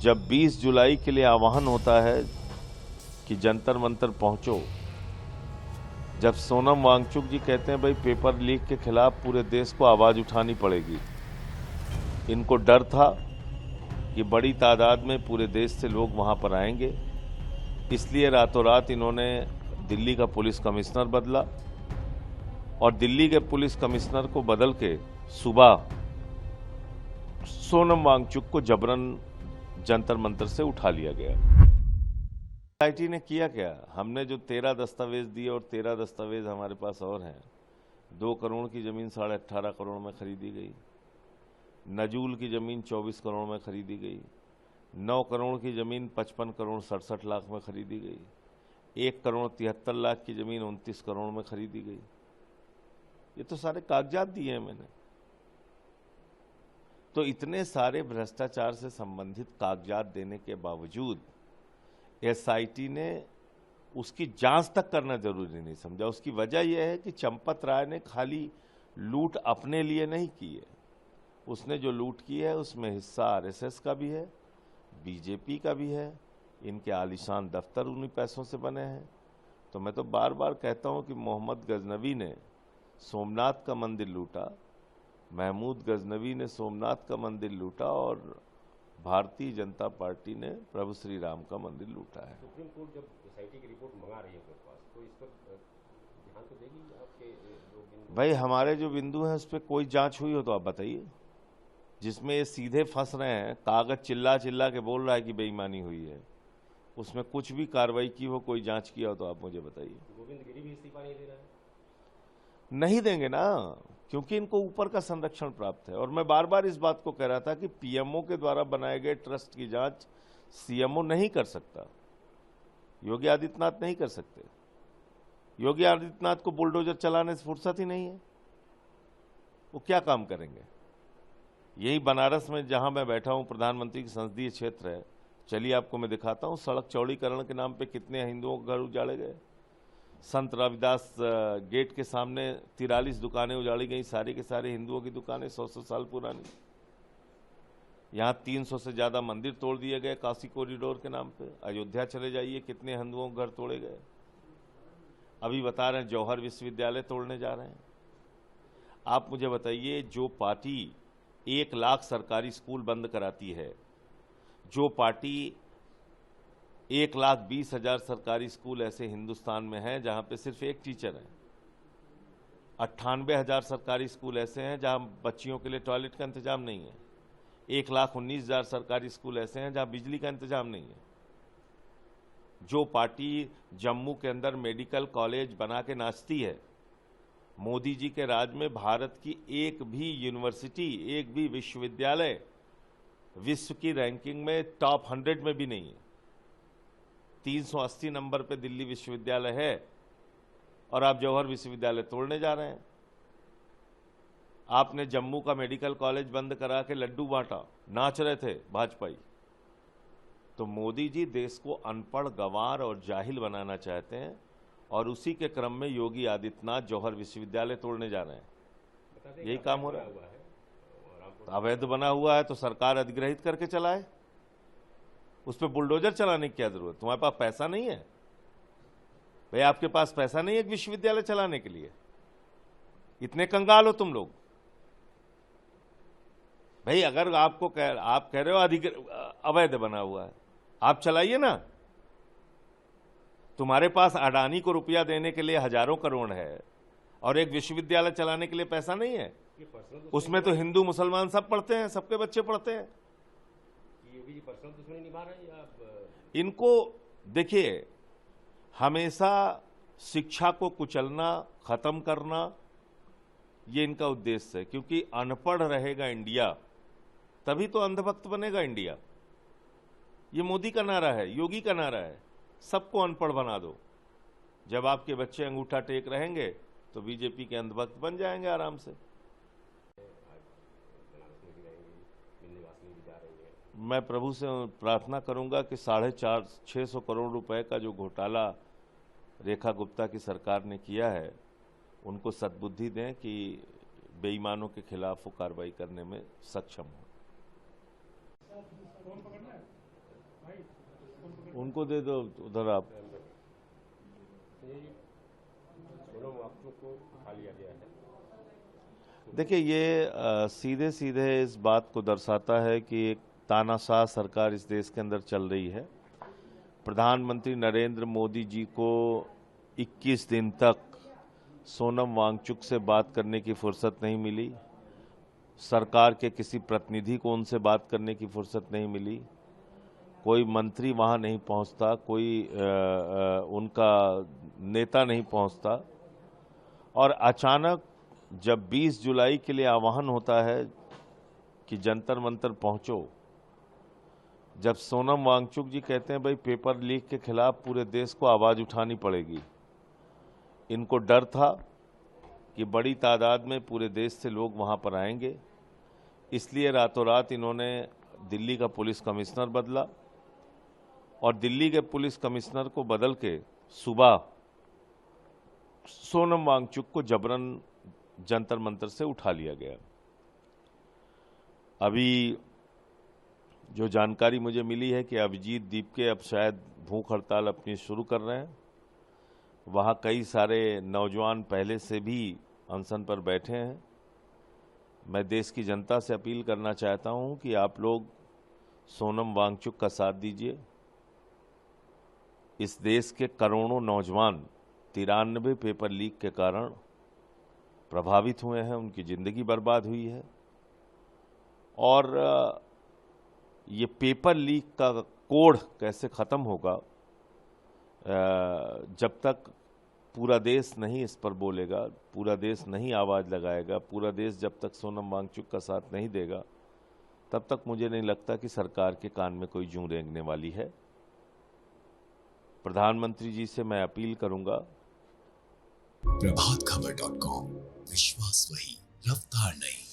जब 20 जुलाई के लिए आह्वान होता है कि जंतर मंतर पहुंचो, जब सोनम वांगचुक जी कहते हैं भाई पेपर लीक के खिलाफ पूरे देश को आवाज़ उठानी पड़ेगी, इनको डर था कि बड़ी तादाद में पूरे देश से लोग वहां पर आएंगे, इसलिए रातों रात इन्होंने दिल्ली का पुलिस कमिश्नर बदला और दिल्ली के पुलिस कमिश्नर को बदल के सुबह सोनम वांगचुक को जबरन जंतर मंतर से उठा लिया गया। सोसाइटी ने किया क्या? हमने जो 13 दस्तावेज दिए और 13 दस्तावेज हमारे पास और हैं। 2 करोड़ की जमीन 18.5 करोड़ में खरीदी गई, नजूल की जमीन 24 करोड़ में खरीदी गई, 9 करोड़ की जमीन 55 करोड़ 67 लाख में खरीदी गई, 1 करोड़ 73 लाख की जमीन 29 करोड़ में खरीदी गई। ये तो सारे कागजात दिए हैं मैंने। तो इतने सारे भ्रष्टाचार से संबंधित कागजात देने के बावजूद एसआईटी ने उसकी जांच तक करना जरूरी नहीं समझा। उसकी वजह यह है कि चंपत राय ने खाली लूट अपने लिए नहीं की है, उसने जो लूट की है उसमें हिस्सा आरएसएस का भी है, बीजेपी का भी है, इनके आलीशान दफ्तर उन्हीं पैसों से बने हैं। तो मैं तो बार बार कहता हूं कि मोहम्मद गजनवी ने सोमनाथ का मंदिर लूटा, महमूद गजनवी ने सोमनाथ का मंदिर लूटा और भारतीय जनता पार्टी ने प्रभु श्री राम का मंदिर लूटा है। सुप्रीम कोर्ट जब एसआईटी की रिपोर्ट मंगा रही है आपके पास, तो इस पर ध्यान तो देगी आपके जो बिंदु? भाई हमारे जो बिंदु हैं उस पर कोई जांच हुई हो तो आप बताइए। जिसमें ये सीधे फंस रहे हैं, कागज चिल्ला चिल्ला के बोल रहा है कि बेईमानी हुई है, उसमें कुछ भी कार्रवाई की हो, कोई जांच किया हो तो आप मुझे बताइए। गोविंद गिरी भी इस्तीफा नहीं दे रहा है? नहीं देंगे ना, क्योंकि इनको ऊपर का संरक्षण प्राप्त है। और मैं बार बार इस बात को कह रहा था कि पीएमओ के द्वारा बनाए गए ट्रस्ट की जांच सीएमओ नहीं कर सकता, योगी आदित्यनाथ नहीं कर सकते। योगी आदित्यनाथ को बुलडोजर चलाने से फुर्सत ही नहीं है, वो क्या काम करेंगे? यही बनारस में जहां मैं बैठा हूं, प्रधानमंत्री की संसदीय क्षेत्र है, चलिए आपको मैं दिखाता हूं। सड़क चौड़ीकरण के नाम पे कितने हिंदुओं के घर उजाड़े गए। संत रविदास गेट के सामने 43 दुकानें उजाड़ी गई, सारी के सारे हिंदुओं की दुकानें 100 साल पुरानी। यहाँ 300 से ज्यादा मंदिर तोड़ दिए गए काशी कॉरिडोर के नाम पे। अयोध्या चले जाइए, कितने हिंदुओं के घर तोड़े गए। अभी बता रहे हैं जौहर विश्वविद्यालय तोड़ने जा रहे हैं। आप मुझे बताइए, जो पार्टी 1 लाख सरकारी स्कूल बंद कराती है, जो पार्टी 1,20,000 सरकारी स्कूल ऐसे हिंदुस्तान में हैं जहां पे सिर्फ एक टीचर है, 98,000 सरकारी स्कूल ऐसे हैं जहां बच्चियों के लिए टॉयलेट का इंतजाम नहीं है, 1,19,000 सरकारी स्कूल ऐसे हैं जहां बिजली का इंतजाम नहीं है, जो पार्टी जम्मू के अंदर मेडिकल कॉलेज बना के नाचती है, मोदी जी के राज में भारत की एक भी यूनिवर्सिटी, एक भी विश्वविद्यालय विश्व की रैंकिंग में टॉप 100 में भी नहीं है। 380 नंबर पे दिल्ली विश्वविद्यालय है और आप जौहर विश्वविद्यालय तोड़ने जा रहे हैं। आपने जम्मू का मेडिकल कॉलेज बंद करा के लड्डू बांटा, नाच रहे थे भाजपाई। तो मोदी जी देश को अनपढ़, गंवार और जाहिल बनाना चाहते हैं और उसी के क्रम में योगी आदित्यनाथ जौहर विश्वविद्यालय तोड़ने जा रहे हैं। यही काम हो रहा है। अवैध बना हुआ है तो सरकार अधिग्रहित करके चलाए, उस पर बुलडोजर चलाने की क्या जरूरत? तुम्हारे पास पैसा नहीं है भाई, आपके पास पैसा नहीं है एक विश्वविद्यालय चलाने के लिए? इतने कंगाल हो तुम लोग भाई। अगर आप कह रहे हो अवैध बना हुआ है, आप चलाइए ना। तुम्हारे पास अडानी को रुपया देने के लिए हजारों करोड़ है और एक विश्वविद्यालय चलाने के लिए पैसा नहीं है। उसमें तो हिंदू मुसलमान सब पढ़ते हैं, सबके बच्चे पढ़ते हैं। योगी जी पर्सनल दुश्मनी निभा रहे हैं या इनको देखिए, हमेशा शिक्षा को कुचलना, खत्म करना, ये इनका उद्देश्य है। क्योंकि अनपढ़ रहेगा इंडिया तभी तो अंधभक्त बनेगा इंडिया। ये मोदी का नारा है, योगी का नारा है, सबको अनपढ़ बना दो। जब आपके बच्चे अंगूठा टेक रहेंगे तो बीजेपी के अंधभक्त बन जाएंगे आराम से। मैं प्रभु से प्रार्थना करूंगा कि 450-600 करोड़ रुपए का जो घोटाला रेखा गुप्ता की सरकार ने किया है, उनको सद्बुद्धि दें कि बेईमानों के खिलाफ वो कार्रवाई करने में सक्षम हो। उनको दे दो उधर आप। सोनम वांगचुक को उठा लिया गया है। देखिए, ये सीधे सीधे इस बात को दर्शाता है कि एक तानाशाह सरकार इस देश के अंदर चल रही है। प्रधानमंत्री नरेंद्र मोदी जी को 21 दिन तक सोनम वांगचुक से बात करने की फुर्सत नहीं मिली, सरकार के किसी प्रतिनिधि को उनसे बात करने की फुर्सत नहीं मिली, कोई मंत्री वहां नहीं पहुंचता, कोई उनका नेता नहीं पहुंचता, और अचानक जब 20 जुलाई के लिए आह्वान होता है कि जंतर मंतर पहुंचो, जब सोनम वांगचुक जी कहते हैं भाई पेपर लीक के खिलाफ पूरे देश को आवाज उठानी पड़ेगी, इनको डर था कि बड़ी तादाद में पूरे देश से लोग वहां पर आएंगे, इसलिए रातों रात इन्होंने दिल्ली का पुलिस कमिश्नर बदला और दिल्ली के पुलिस कमिश्नर को बदल के सुबह सोनम वांगचुक को जबरन जंतर मंतर से उठा लिया गया। अभी जो जानकारी मुझे मिली है कि अभिजीत दीपके अब शायद भूख हड़ताल अपनी शुरू कर रहे हैं। वहाँ कई सारे नौजवान पहले से भी अनशन पर बैठे हैं। मैं देश की जनता से अपील करना चाहता हूं कि आप लोग सोनम वांगचुक का साथ दीजिए। इस देश के करोड़ों नौजवान 93 पेपर लीक के कारण प्रभावित हुए हैं, उनकी जिंदगी बर्बाद हुई है, और ये पेपर लीक का कोढ़ कैसे खत्म होगा जब तक पूरा देश नहीं इस पर बोलेगा, पूरा देश नहीं आवाज लगाएगा, पूरा देश जब तक सोनम वांगचुक का साथ नहीं देगा, तब तक मुझे नहीं लगता कि सरकार के कान में कोई जूं रेंगने वाली है। प्रधानमंत्री जी से मैं अपील करूंगा। प्रभातखबर.com, विश्वास वही, रफ्तार नहीं।